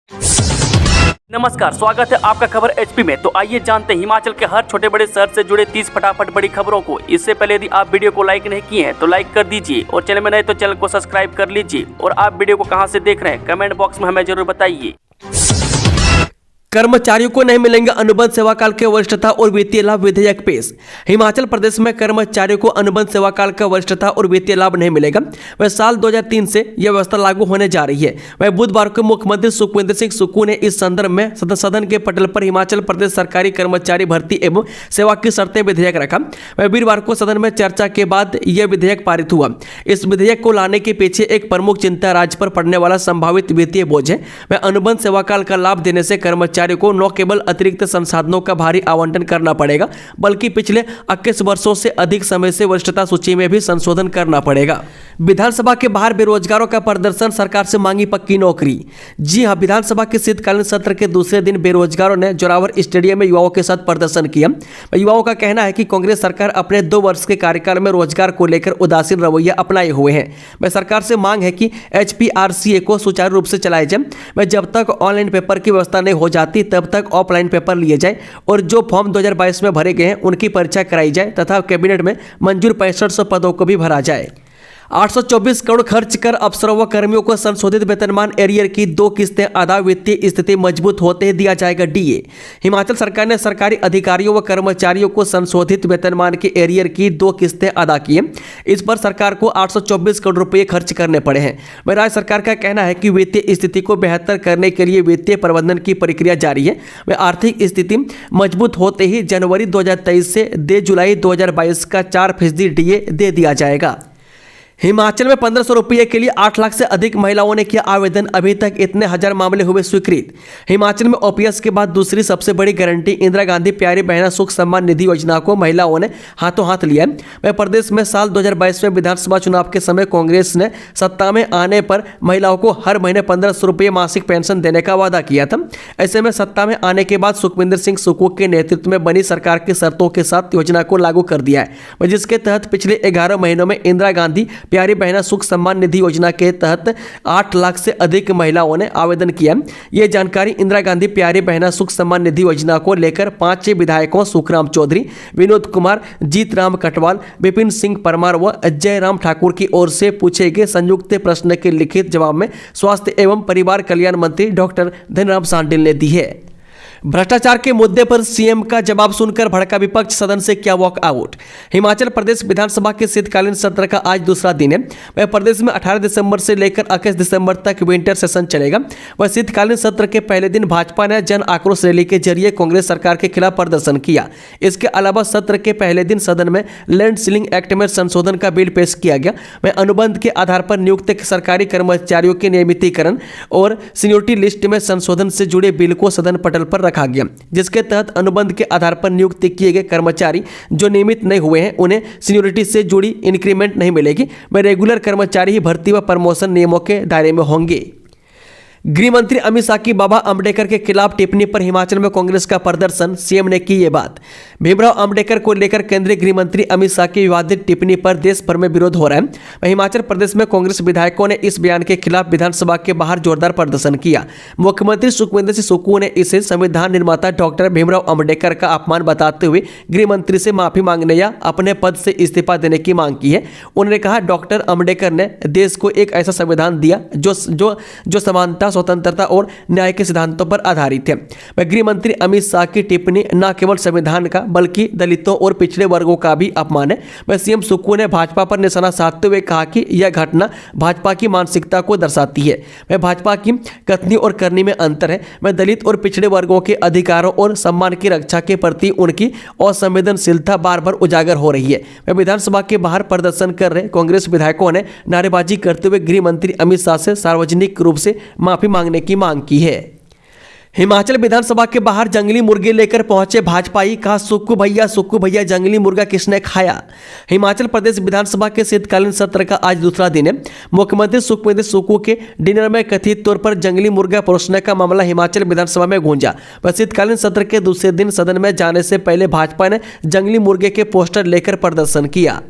नमस्कार, स्वागत है आपका खबर एचपी में। तो आइए जानते हैं हिमाचल के हर छोटे बड़े शहर से जुड़े 30 फटाफट बड़ी खबरों को। इससे पहले यदि आप वीडियो को लाइक नहीं किए हैं तो लाइक कर दीजिए और चैनल में नए तो चैनल को सब्सक्राइब कर लीजिए। और आप वीडियो को कहां से देख रहे हैं कमेंट बॉक्स में हमें जरूर बताइए। कर्मचारियों को नहीं मिलेंगे अनुबंध सेवाकाल के वरिष्ठता और वित्तीय लाभ विधेयक पेश। हिमाचल प्रदेश में कर्मचारियों को अनुबंध सेवाकाल का वरिष्ठता और वित्तीय लाभ नहीं मिलेगा। वह साल 2003 से यह व्यवस्था लागू होने जा रही है। वह बुधवार को मुख्यमंत्री सुखविंदर सिंह सुक्खू ने इस संदर्भ में सदन के पटल पर हिमाचल प्रदेश सरकारी कर्मचारी भर्ती एवं सेवा की शर्तें विधेयक रखा। वह वीरवार को सदन में चर्चा के बाद यह विधेयक पारित हुआ। इस विधेयक को लाने के पीछे एक प्रमुख चिंता राज्य पर पड़ने वाला संभावित वित्तीय बोझ है। वह अनुबंध सेवाकाल का लाभ देने से कर्मचारी को न केवल अतिरिक्त संसाधनों का भारी आवंटन करना पड़ेगा बल्कि पिछले 21 वर्षों से अधिक समय से वरिष्ठता सूची में भी संशोधन करना पड़ेगा। विधानसभा के बाहर बेरोजगारों का प्रदर्शन, सरकार से मांगी पक्की नौकरी। जी हां, विधानसभा के शीतकालीन सत्र के दूसरे दिन बेरोजगारों ने जोरावर स्टेडियम में युवाओं के साथ प्रदर्शन किया। युवाओं का कहना है कि कांग्रेस सरकार अपने 2 वर्ष के कार्यकाल में रोजगार को लेकर उदासीन रवैया अपनाए हुए हैं। वह सरकार से मांग है कि HPRCA को सुचारू रूप से चलाया जाए। वह जब तक ऑनलाइन पेपर की व्यवस्था नहीं हो जाती तब तक ऑफलाइन पेपर लिए जाए और जो फॉर्म 2022 में भरे गए हैं उनकी परीक्षा कराई जाए तथा कैबिनेट में मंजूर 6500 पदों को भी भरा जाए। 824 करोड़ खर्च कर अफसरों व कर्मियों को संशोधित वेतनमान एरियर की 2 किस्तें अदा। वित्तीय स्थिति मजबूत होते ही दिया जाएगा DA। हिमाचल सरकार ने सरकारी अधिकारियों व कर्मचारियों को संशोधित वेतनमान के एरियर की 2 किस्तें अदा की है। इस पर सरकार को 824 करोड़ रुपये खर्च करने पड़े हैं। वह राज्य सरकार का कहना है कि वित्तीय स्थिति को बेहतर करने के लिए वित्तीय प्रबंधन की प्रक्रिया जारी है। वह आर्थिक स्थिति मजबूत होते ही जनवरी 2023 से जुलाई 2022 का 4% DA दे दिया जाएगा। हिमाचल में 1500 रुपये के लिए 8 लाख से अधिक महिलाओं ने किया आवेदन। अभी तक इतने हजार मामले हुए स्वीकृत। हिमाचल में OPS के बाद दूसरी सबसे बड़ी गारंटी इंदिरा गांधी प्यारी बहना सुख सम्मान निधि योजना को महिलाओं ने हाथों हाथ लिया। वह प्रदेश में साल 2022 में विधानसभा चुनाव के समय कांग्रेस ने सत्ता में आने पर महिलाओं को हर महीने 1500 रुपये मासिक पेंशन देने का वादा किया था। ऐसे में सत्ता में आने के बाद सुखविंदर सिंह सुक्खू के नेतृत्व में बनी सरकार की शर्तों के साथ योजना को लागू कर दिया है, जिसके तहत पिछले 11 महीनों में इंदिरा गांधी प्यारी बहना सुख सम्मान निधि योजना के तहत 8 लाख से अधिक महिलाओं ने आवेदन किया। यह जानकारी इंदिरा गांधी प्यारी बहना सुख सम्मान निधि योजना को लेकर 5 विधायकों सुखराम चौधरी, विनोद कुमार, जीत राम कटवाल, विपिन सिंह परमार व अजय राम ठाकुर की ओर से पूछे गए संयुक्त प्रश्न के लिखित जवाब में स्वास्थ्य एवं परिवार कल्याण मंत्री डॉक्टर धनराम शांडिल ने दी है। भ्रष्टाचार के मुद्दे पर CM का जवाब सुनकर भड़का विपक्ष, सदन से किया वॉकआउट। हिमाचल प्रदेश विधानसभा के शीतकालीन सत्र का आज दूसरा दिन है। वह प्रदेश में 18 दिसंबर से लेकर 21 दिसंबर तक विंटर सेशन चलेगा। वह शीतकालीन सत्र के पहले दिन भाजपा ने जन आक्रोश रैली के जरिए कांग्रेस सरकार के खिलाफ प्रदर्शन किया। इसके अलावा सत्र के पहले दिन सदन में लैंड सीलिंग एक्ट में संशोधन का बिल पेश किया गया। वह अनुबंध के आधार पर नियुक्त सरकारी कर्मचारियों के नियमितीकरण और सीनियोरिटी लिस्ट में संशोधन से जुड़े बिल को सदन पटल पर रखा गया, जिसके तहत अनुबंध के आधार पर नियुक्त किए गए कर्मचारी जो नियमित नहीं हुए हैं उन्हें सीनियोरिटी से जुड़ी इंक्रीमेंट नहीं मिलेगी। वे रेगुलर कर्मचारी ही भर्ती व प्रमोशन नियमों के दायरे में होंगे। गृह मंत्री अमित शाह की बाबा अम्बेडकर के खिलाफ टिप्पणी पर हिमाचल में कांग्रेस का प्रदर्शन। CM ने की ये बात। भीमराव अम्बेडकर को लेकर केंद्रीय गृह मंत्री अमित शाह की विवादित टिप्पणी पर देश भर में विरोध हो रहा है। हिमाचल प्रदेश में कांग्रेस विधायकों ने इस बयान के खिलाफ विधानसभा के बाहर जोरदार प्रदर्शन किया। मुख्यमंत्री सुखविंदर सिंह सुक्खू ने इसे संविधान निर्माता डॉक्टर भीमराव अम्बेडकर का अपमान बताते हुए गृह मंत्री से माफी मांगने या अपने पद से इस्तीफा देने की मांग की है। उन्होंने कहा, डॉक्टर अम्बेडकर ने देश को एक ऐसा संविधान दिया जो समानता, स्वतंत्रता और न्याय के सिद्धांतों पर आधारित है। वह गृह मंत्री अमित शाह की टिप्पणी न केवल संविधान का बल्कि दलितों और पिछड़े वर्गों का भी अपमान है। वह CM सुक्खू ने भाजपा पर निशाना साधते हुए कहा कि यह घटना भाजपा की मानसिकता को दर्शाती है। वह भाजपा की कथनी और करनी में अंतर है। वह दलित और पिछड़े वर्गों के अधिकारों और सम्मान की रक्षा के प्रति उनकी असंवेदनशीलता बार बार उजागर हो रही है। वह विधानसभा के बाहर प्रदर्शन कर रहे कांग्रेस विधायकों ने नारेबाजी करते हुए गृह मंत्री अमित शाह से सार्वजनिक रूप से माफी मांगने की मांग की है। हिमाचल विधानसभा के बाहर जंगली मुर्गे लेकर पहुंचे भाजपाई। कहा, सुक्खू भैया जंगली मुर्गा किसने खाया। हिमाचल प्रदेश विधानसभा के शीतकालीन सत्र का आज दूसरा दिन है। मुख्यमंत्री सुखविंदर सुक्खू के डिनर में कथित तौर पर जंगली मुर्गा परोसने का मामला हिमाचल विधानसभा में गूंजा। वह शीतकालीन सत्र के दूसरे दिन सदन में जाने से पहले भाजपा ने जंगली मुर्गे के पोस्टर लेकर प्रदर्शन किया।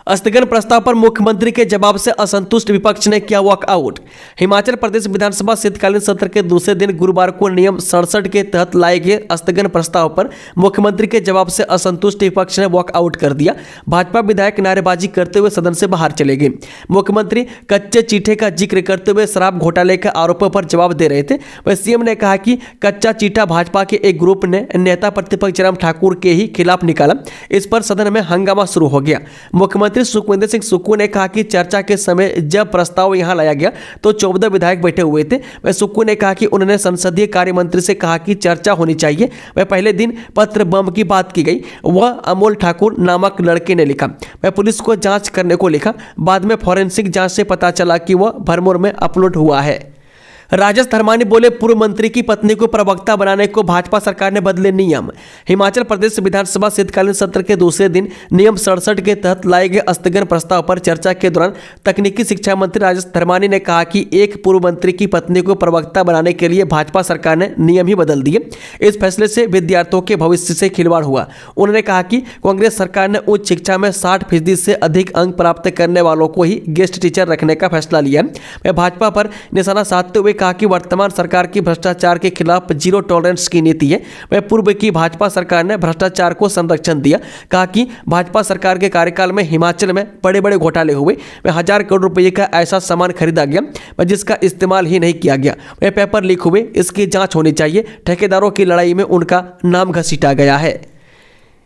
स्थगन प्रस्ताव पर मुख्यमंत्री के जवाब से असंतुष्ट विपक्ष ने किया वॉकआउट। हिमाचल प्रदेश विधानसभा शीतकालीन सत्र के दूसरे दिन गुरुवार को नियम 67 के तहत लाए गए स्थगन प्रस्ताव पर मुख्यमंत्री के जवाब से असंतुष्ट विपक्ष ने वॉकआउट कर दिया। भाजपा विधायक नारेबाजी करते हुए सदन से बाहर चले गए। मुख्यमंत्री कच्चे चीठे का जिक्र करते हुए शराब घोटाले के आरोपों पर जवाब दे रहे थे। वह सीएम ने कहा कि कच्चा चीठा भाजपा के एक ग्रुप ने नेता प्रतिपक्ष जयराम ठाकुर के ही खिलाफ निकाला। इस पर सदन में हंगामा शुरू हो गया। मुख्यमंत्री सुखविंदर सिंह सुक्खू ने कहा कि चर्चा के समय जब प्रस्ताव यहां लाया गया तो 14 विधायक बैठे हुए थे। वह सुक्खू ने कहा कि उन्होंने संसदीय कार्य मंत्री से कहा कि चर्चा होनी चाहिए। वह पहले दिन पत्र बम की बात की गई, वह अमोल ठाकुर नामक लड़के ने लिखा। वह पुलिस को जांच करने को लिखा। बाद में फॉरेंसिक जांच से पता चला कि वह भरमौर में अपलोड हुआ है। राजेश धर्मानी बोले, पूर्व मंत्री की पत्नी को प्रवक्ता बनाने को भाजपा सरकार ने बदले नियम। हिमाचल प्रदेश विधानसभा शीतकालीन सत्र के दूसरे दिन नियम 67 के तहत लाए गए स्थगन प्रस्ताव पर चर्चा के दौरान तकनीकी शिक्षा मंत्री राजेश धर्मानी ने कहा कि एक पूर्व मंत्री की पत्नी को प्रवक्ता बनाने के लिए भाजपा सरकार ने नियम ही बदल दिए। इस फैसले से विद्यार्थियों के भविष्य से खिलवाड़ हुआ। उन्होंने कहा कि कांग्रेस सरकार ने उच्च शिक्षा में 60% से अधिक अंक प्राप्त करने वालों को ही गेस्ट टीचर रखने का फैसला लिया। वह भाजपा पर निशाना साधते हुए कहा कि वर्तमान सरकार की भ्रष्टाचार के खिलाफ जीरो टॉलरेंस की नीति है। वह पूर्व की भाजपा सरकार ने भ्रष्टाचार को संरक्षण दिया। कहा कि भाजपा सरकार के कार्यकाल में हिमाचल में बड़े बड़े घोटाले हुए। वह 1000 करोड़ रुपए का ऐसा सामान खरीदा गया जिसका इस्तेमाल ही नहीं किया गया। वह पेपर लीक हुए, इसकी जांच होनी चाहिए। ठेकेदारों की लड़ाई में उनका नाम घसीटा गया है।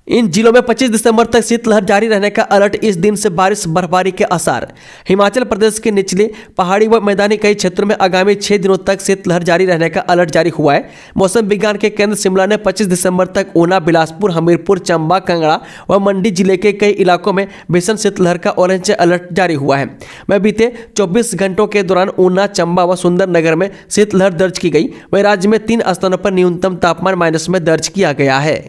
इन जिलों में 25 दिसंबर तक शीतलहर जारी रहने का अलर्ट। इस दिन से बारिश बर्फबारी के आसार। हिमाचल प्रदेश के निचले पहाड़ी व मैदानी कई क्षेत्रों में आगामी 6 दिनों तक शीतलहर जारी रहने का अलर्ट जारी हुआ है। मौसम विज्ञान के केंद्र शिमला ने 25 दिसंबर तक ऊना, बिलासपुर, हमीरपुर, चंबा, कांगड़ा व मंडी जिले के कई इलाकों में भीषण शीतलहर का ऑरेंज अलर्ट जारी हुआ है। वह बीते 24 घंटों के दौरान ऊना, चंबा व सुंदरनगर में शीतलहर दर्ज की गई। वह राज्य में 3 स्थानों पर न्यूनतम तापमान माइनस में दर्ज किया गया है।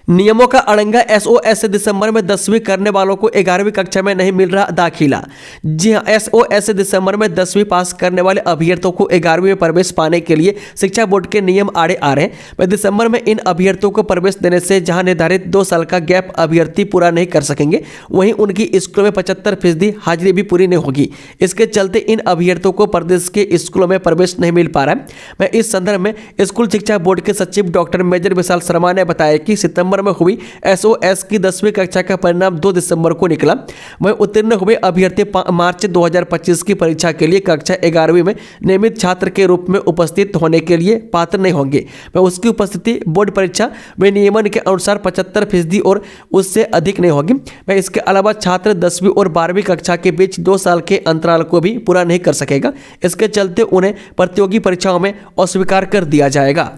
नियमों का अड़ंगा। एसओएस से दिसंबर में 10वीं करने वालों को 11वीं कक्षा में नहीं मिल रहा दाखिला। जी हां, एसओएस से दिसंबर में 10वीं पास करने वाले अभ्यर्थियों को 11वीं में प्रवेश पाने के लिए शिक्षा बोर्ड के नियम आड़े आ रहे हैं। वह दिसंबर में इन अभ्यर्थियों को प्रवेश देने से जहां निर्धारित 2 साल का गैप अभ्यर्थी पूरा नहीं कर सकेंगे, वहीं उनकी स्कूलों में 75% हाजिरी भी पूरी नहीं होगी। इसके चलते इन अभ्यर्थियों को प्रदेश के स्कूलों में प्रवेश नहीं मिल पा रहा है। मैं इस संदर्भ में स्कूल शिक्षा बोर्ड के सचिव डॉक्टर मेजर विशाल शर्मा ने बताया कि सितंबर में हुई एसओएस की 10वीं कक्षा का परिणाम 2 दिसंबर को निकला। वह उत्तीर्ण हुए अभ्यर्थी मार्च 2025 की परीक्षा के लिए कक्षा 11वीं में नियमित छात्र के रूप में उपस्थित होने के लिए पात्र नहीं होंगे। वह उसकी उपस्थिति बोर्ड परीक्षा में नियमन के अनुसार 75% और उससे अधिक नहीं होगी। वह इसके अलावा छात्र 10वीं और 12वीं कक्षा के बीच 2 साल के अंतराल को भी पूरा नहीं कर सकेगा। इसके चलते उन्हें प्रतियोगी परीक्षाओं में अस्वीकार कर दिया जाएगा।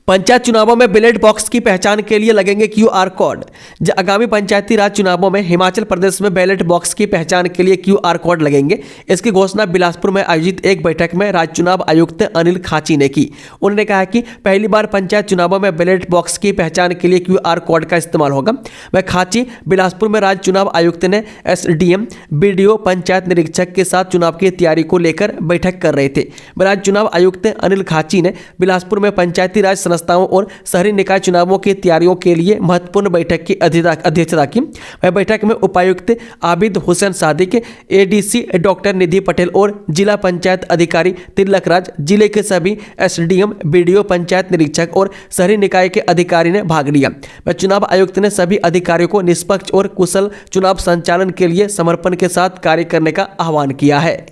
पंचायत चुनावों में बैलेट बॉक्स की पहचान के लिए लगेंगे क्यूआर कोड। आगामी पंचायती राज चुनावों में हिमाचल प्रदेश में बैलेट बॉक्स की पहचान के लिए क्यूआर कोड लगेंगे। इसकी घोषणा बिलासपुर में आयोजित एक बैठक में राज्य चुनाव आयुक्त अनिल खाची ने की। उन्होंने कहा कि पहली बार पंचायत चुनावों में बैलेट बॉक्स की पहचान के लिए क्यूआर कोड का इस्तेमाल होगा। वह खाची बिलासपुर में राज्य चुनाव आयुक्त ने एसडीएम, बीडीओ, पंचायत निरीक्षक के साथ चुनाव की तैयारी को लेकर बैठक कर रहे थे। राज्य चुनाव आयुक्त अनिल खाची ने बिलासपुर में पंचायती राज संस्थाओं और शहरी निकाय चुनावों की तैयारियों के लिए महत्वपूर्ण बैठक की अध्यक्षता की। वह बैठक में उपायुक्त आबिद हुसैन सादिक, एडीसी डॉक्टर निधि पटेल और जिला पंचायत अधिकारी तिलक राज, जिले के सभी एसडीएम, बीडीओ, पंचायत निरीक्षक और शहरी निकाय के अधिकारी ने भाग लिया। वह चुनाव आयुक्त ने सभी अधिकारियों को निष्पक्ष और कुशल चुनाव संचालन के लिए समर्पण के साथ कार्य करने का आह्वान किया है।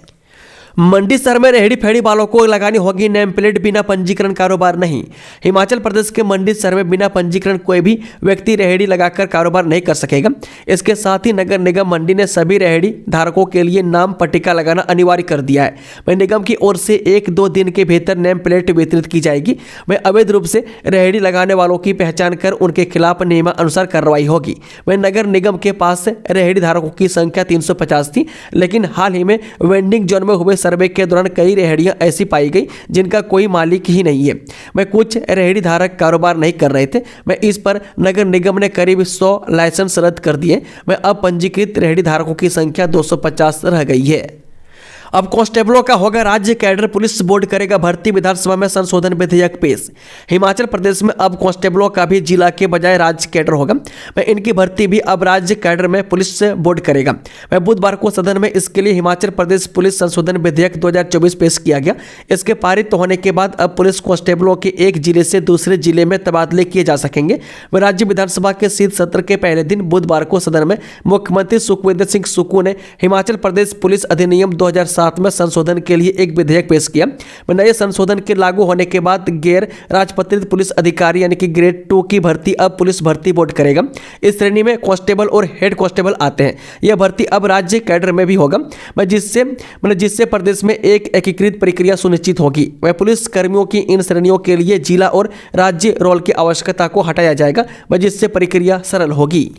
मंडी शहर में रेहड़ी फेड़ी वालों को लगानी होगी नेम प्लेट, बिना पंजीकरण कारोबार नहीं। हिमाचल प्रदेश के मंडी शहर में बिना पंजीकरण कोई भी व्यक्ति रेहड़ी लगाकर कारोबार नहीं कर सकेगा। इसके साथ ही नगर निगम मंडी ने सभी रेहड़ी धारकों के लिए नाम पट्टिका लगाना अनिवार्य कर दिया है। वह निगम की ओर से 1-2 दिन के भीतर नेम प्लेट वितरित की जाएगी। वह अवैध रूप से रेहड़ी लगाने वालों की पहचान कर उनके खिलाफ नियमानुसार कार्रवाई होगी। वह नगर निगम के पास रेहड़ी धारकों की संख्या 350 थी, लेकिन हाल ही में वेंडिंग जोन में हुए सर्वे के दौरान कई रेहड़ियां ऐसी पाई गई जिनका कोई मालिक ही नहीं है। मैं कुछ रेहड़ी धारक कारोबार नहीं कर रहे थे। मैं इस पर नगर निगम ने करीब 100 लाइसेंस रद्द कर दिए। मैं अब पंजीकृत रेहड़ी धारकों की संख्या 250 रह गई है। अब कांस्टेबलों का होगा राज्य कैडर, पुलिस बोर्ड करेगा भर्ती, विधानसभा में संशोधन विधेयक पेश। हिमाचल प्रदेश में अब कांस्टेबलों का भी जिला के बजाय राज्य कैडर होगा। वह इनकी भर्ती भी अब राज्य कैडर में पुलिस बोर्ड करेगा। वह बुधवार को सदन में इसके लिए हिमाचल प्रदेश पुलिस संशोधन विधेयक 2024 पेश किया गया। इसके पारित होने के बाद अब पुलिस कांस्टेबलों के एक जिले से दूसरे जिले में तबादले किए जा सकेंगे। वह राज्य विधानसभा के शीत सत्र के पहले दिन बुधवार को सदन में मुख्यमंत्री सुखविंदर सिंह सुक्खू ने हिमाचल प्रदेश पुलिस अधिनियम 2007 में संशोधन के लिए एक विधेयक पेश किया। नए संशोधन के लागू होने के बाद गैर राजपत्रित पुलिस अधिकारी यानी कि ग्रेड 2 की भर्ती अब पुलिस भर्ती बोर्ड करेगा। इस श्रेणी में कांस्टेबल और हेड कांस्टेबल आते हैं। यह भर्ती अब राज्य कैडर में भी होगा, जिससे प्रदेश में एक एकीकृत प्रक्रिया सुनिश्चित होगी। वह पुलिस कर्मियों की इन श्रेणियों के लिए जिला और राज्य रोल की आवश्यकता को हटाया जाएगा, जिससे प्रक्रिया सरल होगी।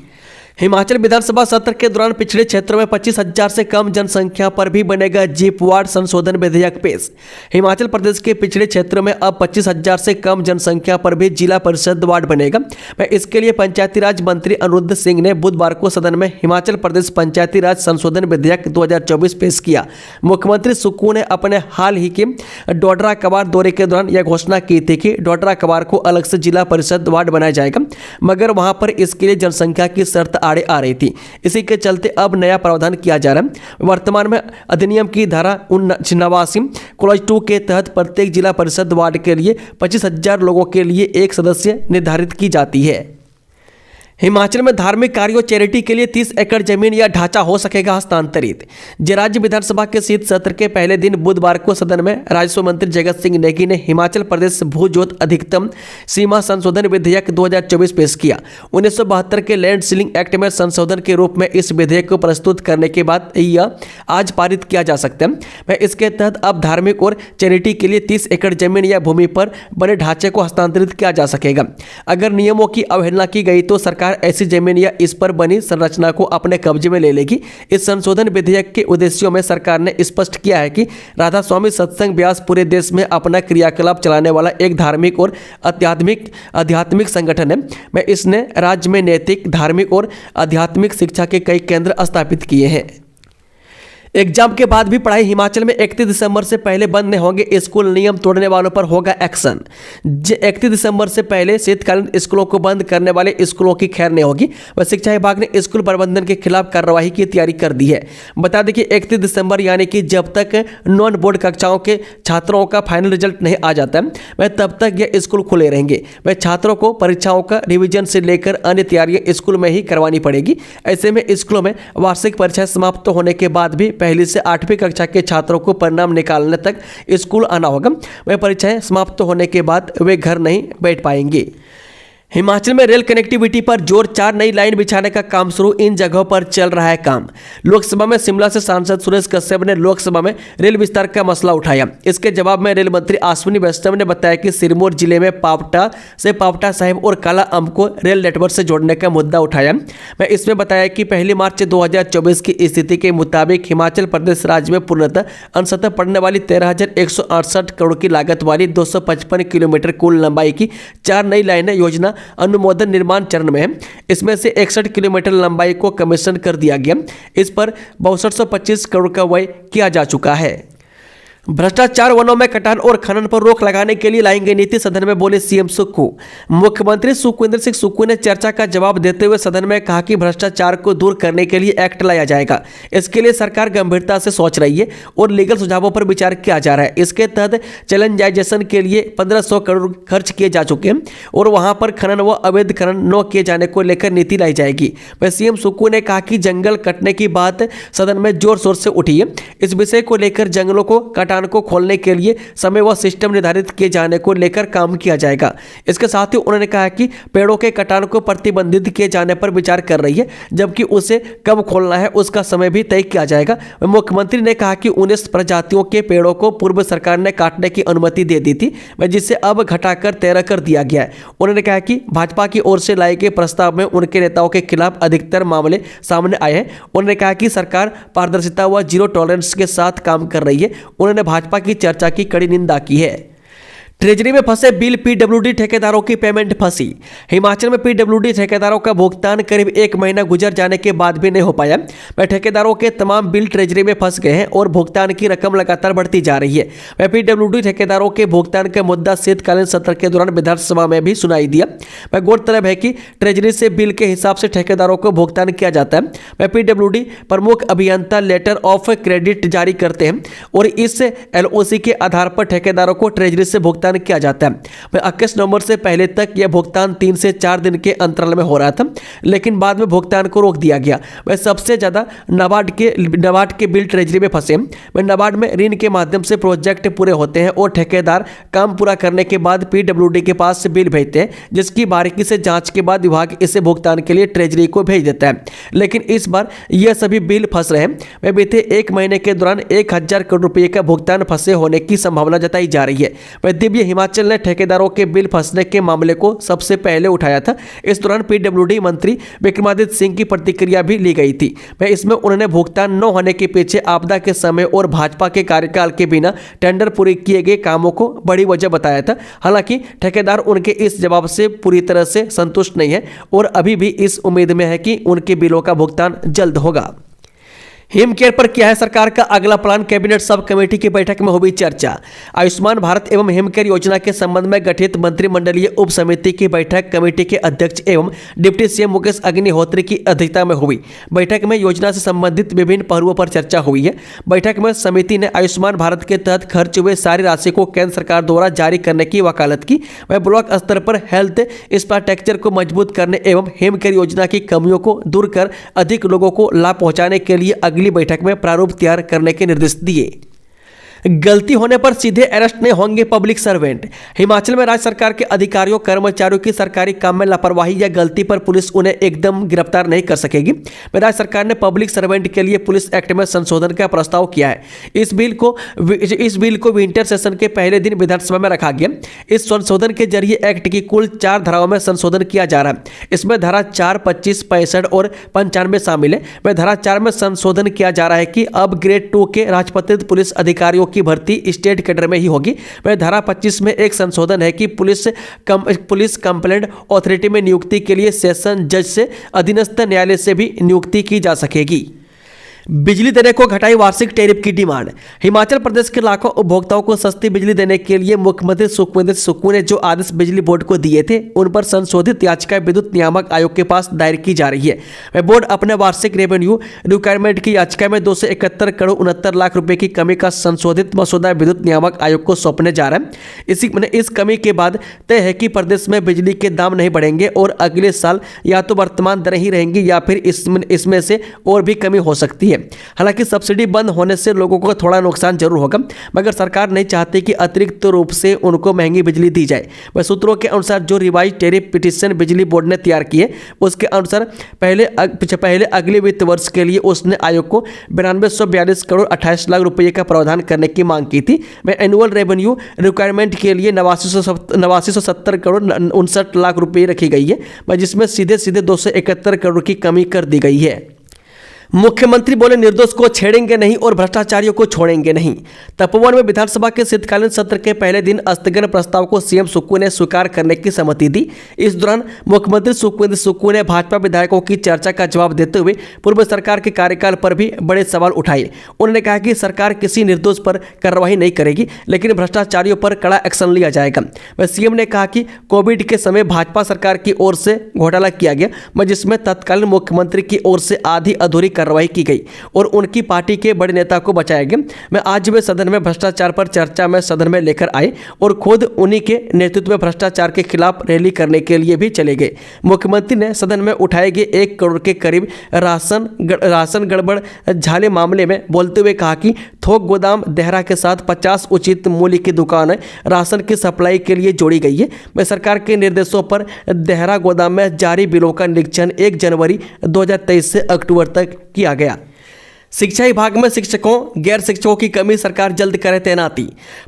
हिमाचल विधानसभा सत्र के दौरान पिछड़े क्षेत्रों में 25,000 से कम जनसंख्या पर भी बनेगा जीप वार्ड संशोधन विधेयक पेश। हिमाचल प्रदेश के पिछड़े क्षेत्रों में अब 25,000 से कम जनसंख्या पर भी जिला परिषद वार्ड बनेगा। इसके लिए पंचायती राज मंत्री अनिरुद्ध सिंह ने बुधवार को सदन में हिमाचल प्रदेश पंचायती राज संशोधन विधेयक 2024 पेश किया। मुख्यमंत्री सुक्खू ने अपने हाल ही के डोडरा कबार दौरे के दौरान यह घोषणा की थी कि डोडरा कबार को अलग से जिला परिषद वार्ड बनाया जाएगा, मगर वहां पर इसके लिए जनसंख्या की शर्त आड़े आ रही थी। इसी के चलते अब नया प्रावधान किया जा रहा है। वर्तमान में अधिनियम की धारा 89 क्लॉज 2 के तहत प्रत्येक जिला परिषद वार्ड के लिए 25,000 लोगों के लिए एक सदस्य निर्धारित की जाती है। हिमाचल में धार्मिक कार्यों चैरिटी के लिए 30 एकड़ जमीन या ढांचा हो सकेगा हस्तांतरित। राज्य विधानसभा के शीत सत्र के पहले दिन बुधवार को सदन में राजस्व मंत्री जगत सिंह नेगी ने हिमाचल प्रदेश भू जोत अधिकतम सीमा संशोधन विधेयक 2024 पेश किया। 1972 के लैंड सीलिंग एक्ट में संशोधन के रूप में इस विधेयक को प्रस्तुत करने के बाद यह आज पारित किया जा सकता है। इसके तहत अब धार्मिक और चैरिटी के लिए 30 एकड़ जमीन या भूमि पर बने ढांचे को हस्तांतरित किया जा सकेगा। अगर नियमों की अवहेलना की गई तो सरकार ऐसी जमीन या इस पर बनी संरचना को अपने कब्जे में ले लेगी। इस संशोधन विधेयक के उद्देश्यों में सरकार ने स्पष्ट किया है कि राधा स्वामी सत्संग व्यास पूरे देश में अपना क्रियाकलाप चलाने वाला एक धार्मिक और आध्यात्मिक संगठन है। इसने राज्य में नैतिक, धार्मिक और आध्यात्मिक शिक्षा के कई केंद्र स्थापित किए हैं। एग्जाम के बाद भी पढ़ाई। हिमाचल में 31 दिसंबर से पहले बंद नहीं होंगे स्कूल, नियम तोड़ने वालों पर होगा एक्शन। 31 दिसंबर से पहले शीतकालीन स्कूलों को बंद करने वाले स्कूलों की खैर नहीं होगी। वह शिक्षा विभाग ने स्कूल प्रबंधन के खिलाफ कार्रवाई की तैयारी कर दी है। बता दें कि 31 दिसंबर यानी कि जब तक नॉन बोर्ड कक्षाओं के छात्रों का फाइनल रिजल्ट नहीं आ जाता वह तब तक यह स्कूल खुले रहेंगे। वह छात्रों को परीक्षाओं का रिविजन से लेकर अन्य तैयारियां स्कूल में ही करवानी पड़ेगी। ऐसे में स्कूलों में वार्षिक परीक्षा समाप्त होने के बाद भी पहली से 8वीं कक्षा के छात्रों को परिणाम निकालने तक स्कूल आना होगा। वह परीक्षाएं समाप्त होने के बाद वे घर नहीं बैठ पाएंगे। हिमाचल में रेल कनेक्टिविटी पर जोर, 4 नई लाइन बिछाने का काम शुरू। इन जगहों पर चल रहा है काम। लोकसभा में शिमला से सांसद सुरेश कश्यप ने लोकसभा में रेल विस्तार का मसला उठाया। इसके जवाब में रेल मंत्री अश्विनी वैष्णव ने बताया कि सिरमौर जिले में पावटा से पावटा साहिब और काला अम्ब को रेल नेटवर्क से जोड़ने का मुद्दा उठाया। मैं इसमें बताया कि 1 मार्च 2024 की स्थिति के मुताबिक हिमाचल प्रदेश राज्य में पूर्णतः अंशतः पड़ने वाली 13,168 करोड़ की लागत वाली 255 किलोमीटर कुल लंबाई की 4 नई लाइनें योजना अनुमोदन निर्माण चरण में है। इसमें से 61 किलोमीटर लंबाई को कमीशन कर दिया गया। इस पर 6225 करोड़ का व्यय किया जा चुका है। भ्रष्टाचार, वनों में कटान और खनन पर रोक लगाने के लिए लाएंगे नीति, सदन में बोले सीएम सुक्खू। मुख्यमंत्री सुखविंदर सिंह सुक्खू ने चर्चा का जवाब देते हुए सदन में कहा कि भ्रष्टाचार को दूर करने के लिए एक्ट लाया जाएगा। इसके लिए सरकार गंभीरता से सोच रही है और लीगल सुझावों पर विचार किया जा रहा है। इसके तहत चैलेंजाइजेशन के लिए 1500 करोड़ खर्च किए जा चुके हैं और वहां पर खनन व अवैध खनन न किए जाने को लेकर नीति लाई जाएगी। वह सीएम सुक्खू ने कहा कि जंगल कटने की बात सदन में जोर शोर से उठी है। इस विषय को लेकर जंगलों को को खोलने के लिए समय व सिस्टम निर्धारित किए जाने को लेकर काम किया जाएगा। इसके साथ ही उन्होंने कहा कि पेड़ों के कटान को प्रतिबंधित किए जाने पर विचार कर रही है, जबकि उसे कब खोलना है उसका समय भी तय किया जाएगा। मुख्यमंत्री ने कहा कि 19 प्रजातियों के पेड़ों को पूर्व सरकार ने काटने की अनुमति दे दी थी, जिसे अब घटाकर 13 कर दिया गया है। उन्होंने कहा कि भाजपा की ओर से लाए गए प्रस्ताव में उनके नेताओं के खिलाफ अधिकतर मामले सामने आए हैं। उन्होंने कहा कि सरकार पारदर्शिता व जीरो टॉलरेंस के साथ काम कर रही है। उन्होंने भाजपा की चर्चा की कड़ी निंदा की है। ट्रेजरी में फंसे बिल पीडब्ल्यूडी ठेकेदारों की पेमेंट फंसी। हिमाचल में पीडब्ल्यूडी ठेकेदारों का भुगतान करीब 1 महीना गुजर जाने के बाद भी नहीं हो पाया। वह ठेकेदारों के तमाम बिल ट्रेजरी में फंस गए हैं और भुगतान की रकम लगातार बढ़ती जा रही है। वह पीडब्ल्यूडी ठेकेदारों के भुगतान का मुद्दा शीतकालीन सत्र के दौरान विधानसभा में भी सुनाई दिया। वह गौरतलब है कि ट्रेजरी से बिल के हिसाब से ठेकेदारों को भुगतान किया जाता है। वह पीडब्ल्यूडी प्रमुख अभियंता लेटर ऑफ क्रेडिट जारी करते हैं और इस एलओसी के आधार पर ठेकेदारों को ट्रेजरी से भुगतान किया जाता है। वह 21 नवंबर से पहले तक यह भुगतान 3 से 4 दिन के अंतराल में हो रहा था, लेकिन बाद में भुगतान को रोक दिया गया। वह सबसे ज्यादा नाबार्ड के बिल ट्रेजरी में फंसे। वह नाबार्ड में ऋण के माध्यम से प्रोजेक्ट पूरे होते हैं और ठेकेदार काम पूरा करने के बाद पीडब्ल्यूडी के पास से बिल भेजते हैं, जिसकी बारीकी से जांच के बाद विभाग इसे भुगतान के लिए ट्रेजरी को भेज देता है। लेकिन इस बार यह सभी बिल फंस रहे हैं। वह बीते 1 महीने के दौरान 1000 करोड़ रुपए का भुगतान फंसे होने की संभावना जताई जा रही है। वह दिव्य हिमाचल ने ठेकेदारों के बिल फंसने के मामले को सबसे पहले उठाया था। इस दौरान पीडब्ल्यूडी मंत्री विक्रमादित्य सिंह की प्रतिक्रिया भी ली गई थी। वह इसमें उन्होंने भुगतान न होने के पीछे आपदा के समय और भाजपा के कार्यकाल के बिना टेंडर पूरे किए गए कामों को बड़ी वजह बताया था। हालांकि ठेकेदार उनके इस जवाब से पूरी तरह से संतुष्ट नहीं है और अभी भी इस उम्मीद में है कि उनके बिलों का भुगतान जल्द होगा। हिम केयर पर क्या है सरकार का अगला प्लान, कैबिनेट सब कमेटी की बैठक में हुई चर्चा। आयुष्मान भारत एवं हिम केयर योजना के संबंध में गठित मंत्रिमंडलीय उप समिति की बैठक कमेटी के अध्यक्ष एवं डिप्टी सीएम मुकेश अग्निहोत्री की अध्यक्षता में हुई। बैठक में योजना से संबंधित विभिन्न पहलुओं पर चर्चा हुई है। बैठक में समिति ने आयुष्मान भारत के तहत खर्च हुए सारी राशि को केंद्र सरकार द्वारा जारी करने की वकालत की। वह ब्लॉक स्तर पर हेल्थ इंफ्रास्ट्रक्चर को मजबूत करने एवं हिम केयर योजना की कमियों को दूर कर अधिक लोगों को लाभ पहुंचाने के लिए अगली बैठक में प्रारूप तैयार करने के निर्देश दिए। गलती होने पर सीधे अरेस्ट नहीं होंगे पब्लिक सर्वेंट। हिमाचल में राज्य सरकार के अधिकारियों कर्मचारियों की सरकारी काम में लापरवाही या गलती पर पुलिस उन्हें एकदम गिरफ्तार नहीं कर सकेगी। राज्य सरकार ने पब्लिक सर्वेंट के लिए पुलिस एक्ट में संशोधन का प्रस्ताव किया है। इस बिल को विंटर सेशन के पहले दिन विधानसभा में रखा गया। इस संशोधन के जरिए एक्ट की कुल 4 धाराओं में संशोधन किया जा रहा है। इसमें धारा 4, 25, 65 और 95 शामिल है। वह धारा 4 में संशोधन किया जा रहा है कि अब ग्रेड 2 के राजपत्रित पुलिस अधिकारियों की भर्ती स्टेट कैडर में ही होगी। वह धारा 25 में एक संशोधन है कि पुलिस कंप्लेंट अथॉरिटी में नियुक्ति के लिए सेशन जज से अधीनस्थ न्यायालय से भी नियुक्ति की जा सकेगी। बिजली देने को घटाई वार्षिक टैरिफ की डिमांड। हिमाचल प्रदेश के लाखों उपभोक्ताओं को सस्ती बिजली देने के लिए मुख्यमंत्री सुखविंदर सुक्खू ने जो आदेश बिजली बोर्ड को दिए थे, उन पर संशोधित याचिका विद्युत नियामक आयोग के पास दायर की जा रही है। वह बोर्ड अपने वार्षिक रेवेन्यू रिक्वायरमेंट की याचिका में 271 करोड़ 69 लाख रुपए की कमी का संशोधित मसौदा विद्युत नियामक आयोग को सौंपने जा रहा है। इस कमी के बाद तय है कि प्रदेश में बिजली के दाम नहीं बढ़ेंगे और अगले साल या तो वर्तमान दरें ही रहेंगी या फिर इसमें से और भी कमी हो सकती है। हालांकि सब्सिडी बंद होने से लोगों को थोड़ा नुकसान जरूर होगा, मगर सरकार नहीं चाहती कि अतिरिक्त रूप से उनको महंगी बिजली दी जाए। वह सूत्रों के अनुसार जो रिवाइज टैरिफ पिटीशन बिजली बोर्ड ने तैयार की है, उसके अनुसार पहले अगले वित्त वर्ष के लिए उसने आयोग को 9242 करोड़ 28 लाख रुपये का प्रावधान करने की मांग की थी। वह एनुअल रेवेन्यू रिक्वायरमेंट के लिए 8970 करोड़ 59 लाख रुपये रखी गई है, जिसमें सीधे 271 करोड़ की कमी कर दी गई है। मुख्यमंत्री बोले निर्दोष को छेड़ेंगे नहीं और भ्रष्टाचारियों को छोड़ेंगे नहीं। तपोवन में विधानसभा के शीतकालीन सत्र के पहले दिन स्थगन प्रस्ताव को सीएम सुक्खू ने स्वीकार करने की सहमति दी। इस दौरान मुख्यमंत्री सुखविंदर सुक्खू ने भाजपा विधायकों की चर्चा का जवाब देते हुए पूर्व सरकार के कार्यकाल पर भी बड़े सवाल उठाए। उन्होंने कहा कि सरकार किसी निर्दोष पर कार्रवाई नहीं करेगी, लेकिन भ्रष्टाचारियों पर कड़ा एक्शन लिया जाएगा। वह सीएम ने कहा कि कोविड के समय भाजपा सरकार की ओर से घोटाला किया गया, जिसमें तत्कालीन मुख्यमंत्री की ओर से आधी अधूरी कार्रवाई की गई और उनकी पार्टी के बड़े नेता को बचाया गया। मैं आज वे सदन में भ्रष्टाचार पर चर्चा में सदन में लेकर आए और खुद उन्हीं के नेतृत्व में भ्रष्टाचार के खिलाफ रैली करने के लिए भी चले गए। मुख्यमंत्री ने सदन में उठाए गए 1 करोड़ के करीब राशन गड़बड़ झाले मामले में बोलते हुए कहा कि थोक गोदाम देहरा के साथ 50 उचित मूल्य की दुकानें राशन की सप्लाई के लिए जोड़ी गई है। मैं सरकार के निर्देशों पर देहरा गोदाम में जारी बिलों का निरीक्षण 1 जनवरी 2023 से अक्टूबर तक किया गया। शिक्षा विभाग में शिक्षकों गैर शिक्षकों की कमी, सरकार जल्द करे तैनाती।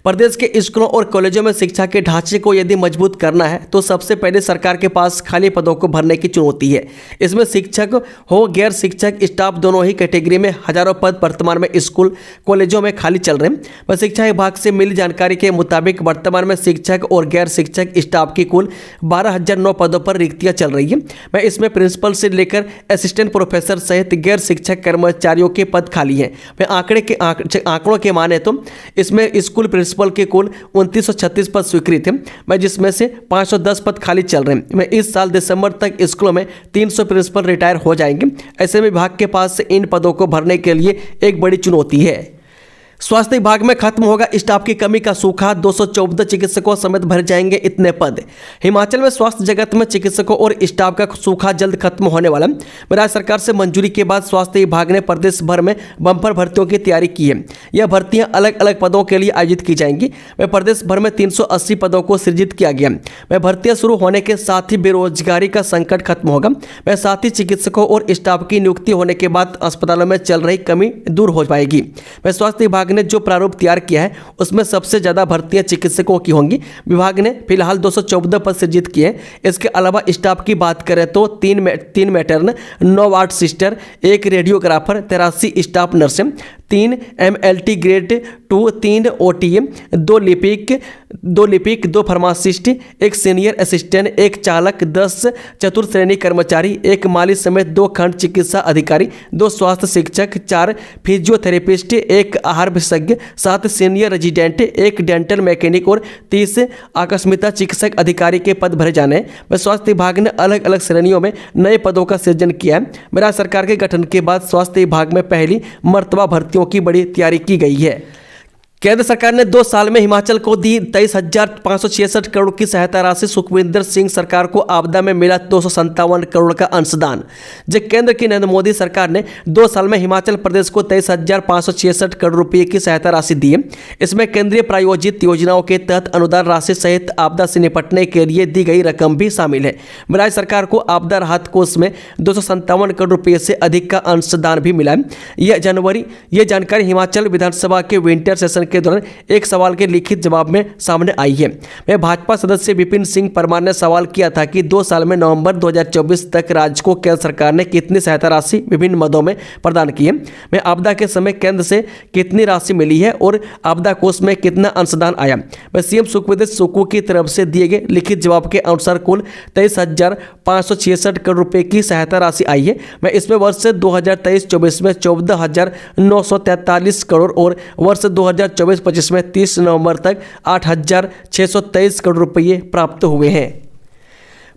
प्रदेश के स्कूलों और कॉलेजों में शिक्षा के ढांचे को यदि मजबूत करना है तो सबसे पहले सरकार के पास खाली पदों को भरने की चुनौती है। इसमें शिक्षक हो गैर शिक्षक स्टाफ दोनों ही कैटेगरी में हजारों पद वर्तमान में स्कूल कॉलेजों में खाली चल रहे हैं। वह शिक्षा विभाग से मिली जानकारी के मुताबिक वर्तमान में शिक्षक और गैर शिक्षक स्टाफ की कुल 12,009 पदों पर रिक्तियां चल रही है। वह इसमें प्रिंसिपल से लेकर असिस्टेंट प्रोफेसर सहित गैर शिक्षक कर्मचारियों के पद खाली हैं। वह आंकड़ों के माने तो इसमें स्कूल प्रिंसिपल के कुल 2936 पद स्वीकृत हैं, मैं जिसमें से 510 पद खाली चल रहे हैं। मैं इस साल दिसंबर तक स्कूलों में 300 प्रिंसिपल रिटायर हो जाएंगे। ऐसे में विभाग के पास इन पदों को भरने के लिए एक बड़ी चुनौती है। स्वास्थ्य विभाग में खत्म होगा स्टाफ की कमी का सूखा, 214 चिकित्सकों समेत भर जाएंगे इतने पद। हिमाचल में स्वास्थ्य जगत में चिकित्सकों और स्टाफ का सूखा जल्द खत्म होने वाला है। राज्य सरकार से मंजूरी के बाद स्वास्थ्य विभाग ने प्रदेश भर में बम्पर भर्तियों की तैयारी की है। यह भर्तियां अलग अलग पदों के लिए आयोजित की जाएंगी। वह प्रदेश भर में 380 पदों को सृजित किया गया। वह भर्तियां शुरू होने के साथ ही बेरोजगारी का संकट खत्म होगा। वह साथ ही चिकित्सकों और स्टाफ की नियुक्ति होने के बाद अस्पतालों में चल रही कमी दूर हो पाएगी। वह स्वास्थ्य विभाग ने जो प्रारूप तैयार किया है उसमें सबसे ज्यादा भर्तियां चिकित्सकों की होंगी। विभाग ने फिलहाल 214 पद सृजित किए। इसके अलावा स्टाफ की बात करें तो 3 मैटर्न, 9 वार्ड सिस्टर, 1 रेडियोग्राफर, 83 स्टाफ नर्सें, 3 MLT ग्रेड 2, 3 OTM, 2 लिपिक, 2 फार्मासिस्ट, 1 सीनियर असिस्टेंट, 1 चालक, 10 चतुर्थ श्रेणी कर्मचारी, 1 माली समेत 2 खंड चिकित्सा अधिकारी, 2 स्वास्थ्य शिक्षक, 4 फिजियोथेरेपिस्ट, 1 आहार विशेषज्ञ, 7 सीनियर रेजिडेंट, 1 डेंटल मैकेनिक और 30 आकस्मिकता चिकित्सक अधिकारी के पद भरे जाने हैं। स्वास्थ्य विभाग ने अलग अलग श्रेणियों में नए पदों का सृजन किया है। राज्य सरकार के गठन के बाद स्वास्थ्य विभाग में पहली मर्तबा भर्तियों की बड़ी तैयारी की गई है। केंद्र सरकार ने 2 साल में हिमाचल को दी 23,566 करोड़ की सहायता राशि। सुखविंदर सिंह सरकार को आपदा में मिला 257 करोड़ का अंशदान। जब केंद्र की नरेंद्र मोदी सरकार ने 2 साल में हिमाचल प्रदेश को 23,566 करोड़ रुपए की सहायता राशि दी है। इसमें केंद्रीय प्रायोजित योजनाओं के तहत अनुदान राशि सहित आपदा से निपटने के लिए दी गई रकम भी शामिल है। राज्य सरकार को आपदा राहत कोष में 257 करोड़ रुपए से अधिक का अंशदान भी मिला है। यह जानकारी हिमाचल विधानसभा के विंटर सेशन के दौरान एक सवाल के लिखित जवाब में सामने आई है। वह भाजपा सदस्य विपिन सिंह परमार ने सवाल किया था कि 2 साल में नवंबर 2024 तक राज्य को केंद्र सरकार ने कितनी सहायता राशि विभिन्न मदों में प्रदान की है। वह आपदा के समय केंद्र से कितनी राशि मिली है और आपदा कोष में कितना अंशदान आया। वह सीएम सुखविंदर सुक्खू की तरफ से दिए गए लिखित जवाब के अनुसार कुल 23,566 करोड़ रुपए की सहायता राशि आई है। वह इसमें वर्ष 2023-24 में 14,943 करोड़ और वर्ष 2024-25 में 30 नवंबर तक 8,623 करोड़ रुपये प्राप्त हुए हैं।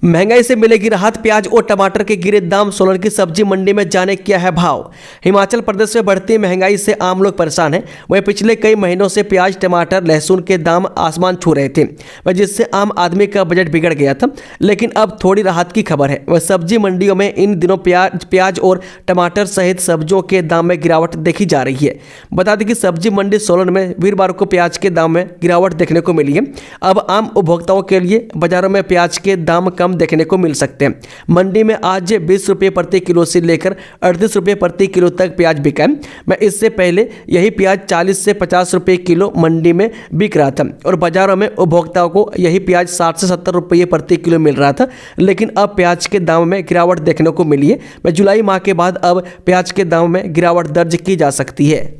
महंगाई से मिलेगी राहत, प्याज और टमाटर के गिरे दाम। सोलन की सब्जी मंडी में जाने क्या है भाव। हिमाचल प्रदेश में बढ़ती महंगाई से आम लोग परेशान हैं। वह पिछले कई महीनों से प्याज, टमाटर, लहसुन के दाम आसमान छू रहे थे, वह जिससे आम आदमी का बजट बिगड़ गया था। लेकिन अब थोड़ी राहत की खबर है। वह सब्जी मंडियों में इन दिनों प्याज और टमाटर सहित सब्जियों के दाम में गिरावट देखी जा रही है। बता दें कि सब्जी मंडी सोलन में वीरवार को प्याज के दाम में गिरावट देखने को मिली है। अब आम उपभोक्ताओं के लिए बाजारों में प्याज के दाम कम देखने को मिल सकते हैं। मंडी में आज 20 रुपये प्रति किलो से लेकर 38 रुपये प्रति किलो तक प्याज बिका है। मैं इससे पहले यही प्याज 40 से 50 रुपये किलो मंडी में बिक रहा था और बाजारों में उपभोक्ताओं को यही प्याज 60 से 70 रुपये प्रति किलो मिल रहा था। लेकिन अब प्याज के दाम में गिरावट देखने को मिली है। मैं जुलाई माह के बाद अब प्याज के दाम में गिरावट दर्ज की जा सकती है।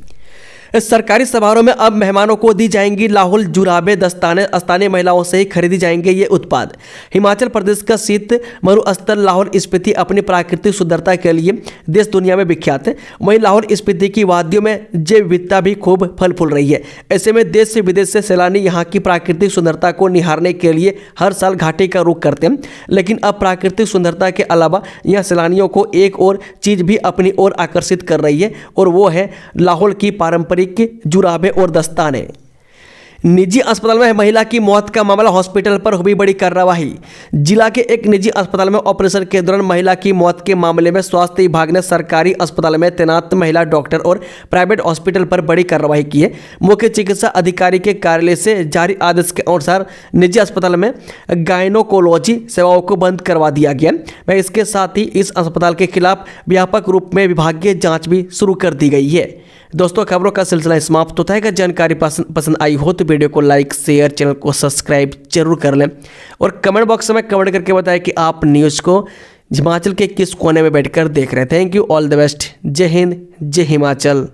इस सरकारी समारोह में अब मेहमानों को दी जाएंगी लाहुल जुराबे दस्ताने। स्थानीय महिलाओं से ही खरीदी जाएंगे ये उत्पाद। हिमाचल प्रदेश का शीत मरुस्थल लाहौल स्पीति अपनी प्राकृतिक सुंदरता के लिए देश दुनिया में विख्यात है। वहीं लाहौल स्पीति की वादियों में जैव विविधता भी खूब फल फूल रही है। ऐसे में देश से विदेश से सैलानी यहाँ की प्राकृतिक सुंदरता को निहारने के लिए हर साल घाटी का रुख करते हैं। लेकिन अब प्राकृतिक सुंदरता के अलावा यहाँ सैलानियों को एक और चीज़ भी अपनी ओर आकर्षित कर रही है और वो है लाहौल की पारंपरिक जुराबे और दस्ताने। निजी अस्पताल में महिला की मौत का मामला, हॉस्पिटल पर हुई बड़ी कार्रवाई। जिला के एक निजी अस्पताल में ऑपरेशन के दौरान महिला की मौत के मामले में स्वास्थ्य विभाग ने सरकारी अस्पताल में तैनात महिला डॉक्टर और प्राइवेट हॉस्पिटल पर बड़ी कार्रवाई की है। मुख्य चिकित्सा अधिकारी के कार्यालय से जारी आदेश के अनुसार निजी अस्पताल में गायनोकोलॉजी सेवाओं को बंद करवा दिया गया। वह इसके साथ ही इस अस्पताल के खिलाफ व्यापक रूप में विभागीय जाँच भी शुरू कर दी गई है। दोस्तों, खबरों का सिलसिला समाप्त होता है। अगर जानकारी पसंद आई हो तो वीडियो को लाइक, शेयर, चैनल को सब्सक्राइब जरूर कर लें और कमेंट बॉक्स में कमेंट करके बताएं कि आप न्यूज़ को हिमाचल के किस कोने में बैठकर देख रहे हैं। Thank you, all the best. जय हिंद, जय हिमाचल।